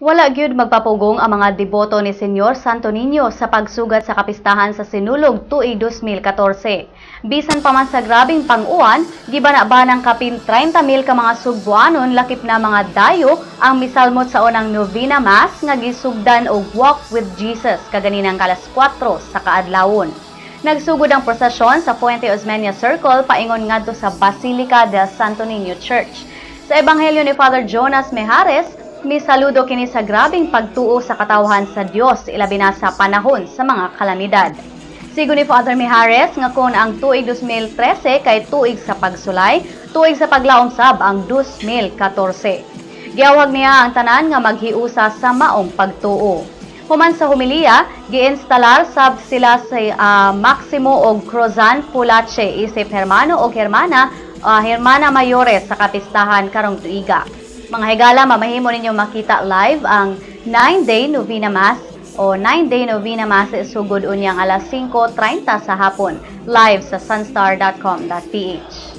Wala gyud magpapugong ang mga deboto ni Senyor Santo Niño sa pagsugad sa kapistahan sa Sinulog tuig 2014. Bisan pa man sa grabing pang-uwan, gibana-banang kapin 30,000 ka mga Sugbuanon lakip na mga dayo ang misalmot sa unang novena mass nga gisugdan og Walk with Jesus kaganinang kalas 4 sa kaadlawon. Nagsugod ang prosesyon sa Puente Osmeña Circle paingon ngadto sa Basilica del Santo Niño Church. Sa ebanghelyo ni Father Jonas Mejares, misaludo kini sa grabing pagtuo sa katawhan sa Dios ilabi na sa panahon sa mga kalamidad. Sigo ni Father Mejares nga kung ang tuig 2013 kay tuig sa pagsulay, tuig sa paglaom sab ang 2014. Giawhag niya ang tanan nga maghiusa sa maong pagtuo. Human sa humiliya, giinstalar sab sila sa Maximo og Cruzan Pulache isip hermano og hermana mayores sa kapistahan karong tuiga. Mga higala, mamahimo ninyo makita live ang 9-day novena mass o 9-day novena mass sugod unyang alas 5:30 sa hapon live sa Sun.Star.com.ph.